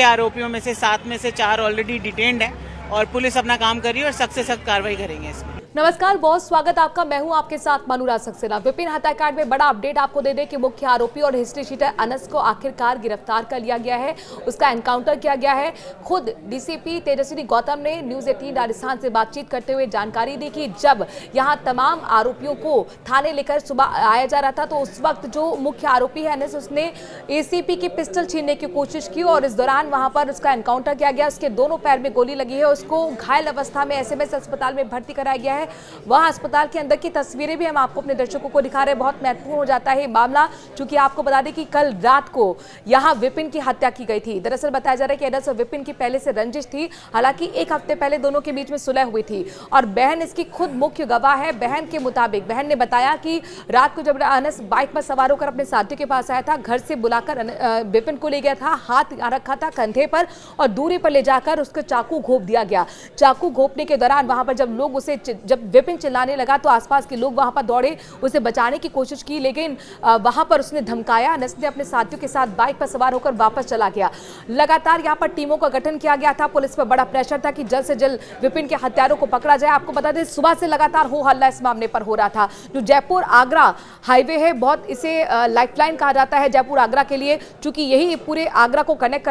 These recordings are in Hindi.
आरोपियों में से 7 में से 4 ऑलरेडी डिटेन्ड है और पुलिस अपना काम कर रही है और सख्त से सख्त कार्रवाई करेंगे इसमें। नमस्कार, बहुत स्वागत आपका। मैं हूं आपके साथ मनुराज सक्सेना। विपिन हत्याकांड में बड़ा अपडेट आपको दे दें कि मुख्य आरोपी और हिस्ट्री शीटर अनस को आखिरकार गिरफ्तार कर लिया गया है, उसका एनकाउंटर किया गया है। खुद डीसीपी तेजस्विनी गौतम ने न्यूज 18 राजस्थान से बातचीत करते हुए जानकारी दी कि जब यहां तमाम आरोपियों को थाने लेकर सुबह आया जा रहा था तो उस वक्त जो मुख्य आरोपी है अनस, उसने एसीपी की पिस्टल छीनने की कोशिश की और इस दौरान वहां पर उसका एनकाउंटर किया गया। उसके दोनों पैर में गोली लगी है, उसको घायल अवस्था में एसएमएस अस्पताल में भर्ती कराया गया है। वहां अस्पताल के अंदर की तस्वीरें भी हम आपको अपने दर्शकों को दिखा रहे हैं। बहुत महत्वपूर्ण हो जाता है ये मामला, क्योंकि आपको बता दें कि कल रात को यहां विपिन की हत्या की गई थी। दरअसल बताया जा रहा है कि अनस और विपिन की पहले से रंजिश थी। हालांकि एक हफ्ते पहले दोनों के बीच में सुलह हुई थी और बहन इसकी खुद मुख्य गवाह है। बहन के मुताबिक बहन ने बताया कि रात को जब अनस बाइक पर सवार होकर अपने साथी के पास आया था, घर से बुलाकर विपिन को ले गया था, हाथ रखा था कंधे पर और दूरी पर ले जाकर उसको चाकू घोंप दिया गया। चाकू घोंपने के दौरान वहां पर जब विपिन चिल्लाने लगा तो आसपास के लोग वहां पर दौड़े, उसे बचाने की कोशिश की, लेकिन वहां पर उसने धमकाया। अनस ने अपने साथियों के साथ बाइक पर सवार होकर वापस चला गया। लगातार यहां पर टीमों का गठन किया गया था। पुलिस पर बड़ा प्रेशर था कि जल्द से जल्द विपिन के हत्यारों को पकड़ा जाए। आपको बता दें सुबह से लगातार हो हल्ला इस मामले पर हो रहा था। जो जयपुर आगरा हाईवे है, बहुत इसे लाइफलाइन कहा जाता है जयपुर आगरा के लिए, क्योंकि यही पूरे आगरा को कनेक्ट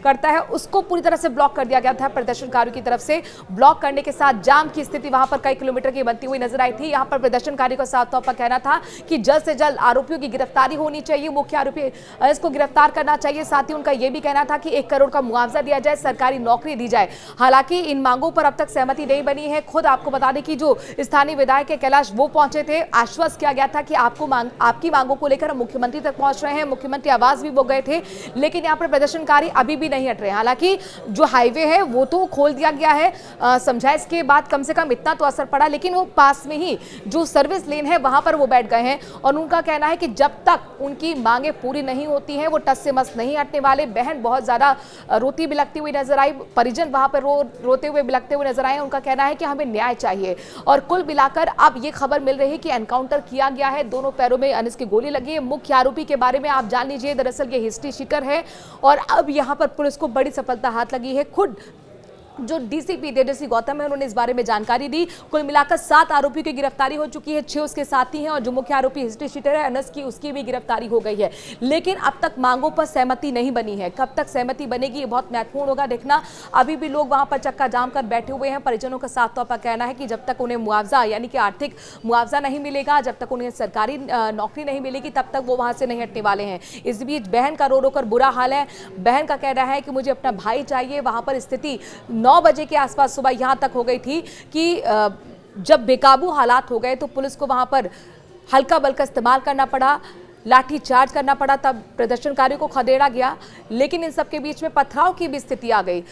करता है। उसको पूरी तरह से ब्लॉक कर दिया गया था प्रदर्शनकारियों की तरफ से। ब्लॉक करने के साथ जाम की स्थिति वहां पर कई किलोमीटर की बनती हुई नजर आई थी। यहां पर प्रदर्शनकारी को साफ तौर पर कहना था कि जल्द से जल्द आरोपियों की गिरफ्तारी होनी चाहिए, मुख्य आरोपी इसको गिरफ्तार करना चाहिए। साथ ही उनका यह भी कहना था कि 1 करोड़ का मुआवजा दिया जाए, सरकारी नौकरी दी जाए। हालांकि इन मांगों पर अब तक सहमति नहीं बनी है। खुद आपको बता दें कि जो स्थानीय विधायक है कैलाश, वो पहुंचे थे। आश्वस्त किया गया था कि आपकी मांगों को लेकर हम मुख्यमंत्री तक पहुंच रहे हैं। मुख्यमंत्री आवास भी वो गए थे, लेकिन यहाँ पर प्रदर्शनकारी अभी भी नहीं हट रहे। हालांकि जो हाईवे है वो तो खोल दिया गया है, समझाइश के बाद कम से कम इतना तो असर पड़ा, लेकिन वो पास में ही जो सर्विस लेन है वहां पर वो बैठ गए हैं और उनका कहना है कि जब तक उनकी मांगे पूरी नहीं होती हैं वो टस से मस नहीं हटने वाले। बहन बहुत ज्यादा रोती बिलखती हुई नजर आई, परिजन वहां पर रोते हुए बिलखते हुए नजर आए। उनका कहना है कि हमें न्याय चाहिए और कुल मिलाकर अब ये खबर मिल रही है कि एनकाउंटर किया गया है। दोनों पैरों में अनस की गोली लगी है। मुख्य आरोपी के बारे में आप जान लीजिए, दरअसल ये हिस्ट्री शीटर है और अब यहां पर पुलिस को बड़ी सफलता हाथ लगी है। खुद जो डीसीपी तेजस्वी गौतम है उन्होंने इस बारे में जानकारी दी। कुल मिलाकर 7 आरोपियों की गिरफ्तारी हो चुकी है, 6 उसके साथी हैं और जो मुख्य आरोपी हिस्ट्री शीटर है अनस की, उसकी भी गिरफ्तारी हो गई है। लेकिन अब तक मांगों पर सहमति नहीं बनी है। कब तक सहमति बनेगी ये बहुत महत्वपूर्ण होगा देखना। अभी भी लोग वहां पर चक्का जाम कर बैठे हुए हैं। परिजनों का साफ तौर पर कहना है कि जब तक उन्हें मुआवजा यानी कि आर्थिक मुआवजा नहीं मिलेगा, जब तक उन्हें सरकारी नौकरी नहीं मिलेगी, तब तक वो वहां से नहीं हटने वाले हैं। इस बीच बहन का रो रो कर बुरा हाल है। बहन का कहना है कि मुझे अपना भाई चाहिए। वहां पर स्थिति 9 बजे के आसपास सुबह यहां तक हो गई थी कि जब बेकाबू हालात हो गए तो पुलिस को वहां पर हल्का बल का इस्तेमाल करना पड़ा, लाठी चार्ज करना पड़ा, तब प्रदर्शनकारियों को खदेड़ा गया। लेकिन इन सब के बीच में पथराव की भी स्थिति आ गई।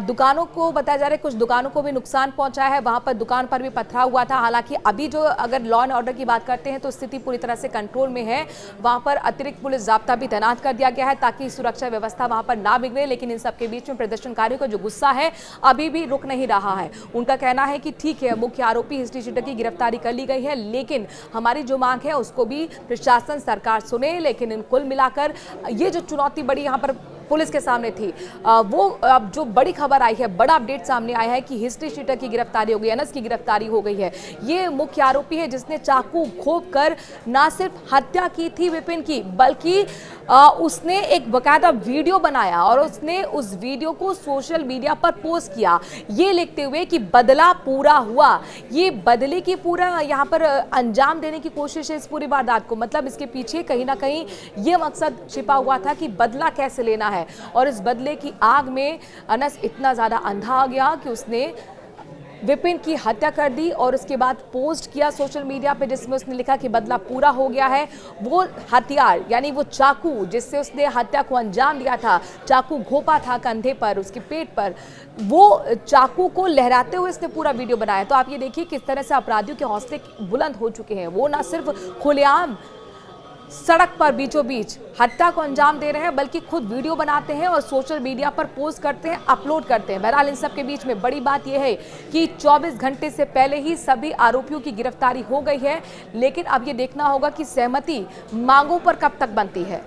दुकानों को बताया जा रहा है कुछ दुकानों को भी नुकसान पहुंचा है। वहां पर दुकान पर भी पथराव हुआ था। हालांकि अभी जो अगर लॉ एंड ऑर्डर की बात करते हैं तो स्थिति पूरी तरह से कंट्रोल में है। वहां पर अतिरिक्त पुलिस जाब्ता भी तैनात कर दिया गया है ताकि सुरक्षा व्यवस्था वहां पर ना बिगड़े। लेकिन इन सब के बीच में प्रदर्शनकारियों का जो गुस्सा है अभी भी रुक नहीं रहा है। उनका कहना है कि ठीक है, मुख्य आरोपी हिस्ट्री शीटर की गिरफ्तारी कर ली गई है, लेकिन हमारी जो मांग है उसको भी प्रशासन सरकार सुने। लेकिन कुल मिलाकर ये जो चुनौती बड़ी यहां पर पुलिस के सामने थी, वो अब जो बड़ी खबर आई है, बड़ा अपडेट सामने आया है कि हिस्ट्री शीटर की गिरफ्तारी हो गई, अनस की गिरफ्तारी हो गई है। ये मुख्य आरोपी है जिसने चाकू घोंप कर ना सिर्फ हत्या की थी विपिन की, बल्कि उसने एक बकायदा वीडियो बनाया और उसने उस वीडियो को सोशल मीडिया पर पोस्ट किया, ये लिखते हुए कि बदला पूरा हुआ। ये बदले की पूरा यहाँ पर अंजाम देने की कोशिश है इस पूरी वारदात को। मतलब इसके पीछे कहीं ना कहीं ये मकसद छिपा हुआ था कि बदला कैसे लेना है। और इस बदले की आग में अनस इतना ज्यादा अंधा आ गया कि उसने विपिन की हत्या कर दी और उसके बाद पोस्ट किया सोशल मीडिया पे, जिसमें उसने लिखा कि बदला पूरा हो गया है। वो हथियार यानी वो चाकू जिससे उसने हत्या को अंजाम दिया था, चाकू घोंपा था कंधे पर, उसके पेट पर, वो चाकू को लहराते हुए इसने पूरा वीडियो बनाया। तो आप ये देखिए किस तरह से अपराधियों के हौसले बुलंद हो चुके हैं। वो ना सिर्फ खुलेआम सड़क पर बीचों बीच हत्या को अंजाम दे रहे हैं, बल्कि खुद वीडियो बनाते हैं और सोशल मीडिया पर पोस्ट करते हैं, अपलोड करते हैं। बहरहाल इन सब के बीच में बड़ी बात यह है कि 24 घंटे से पहले ही सभी आरोपियों की गिरफ्तारी हो गई है। लेकिन अब ये देखना होगा कि सहमति मांगों पर कब तक बनती है।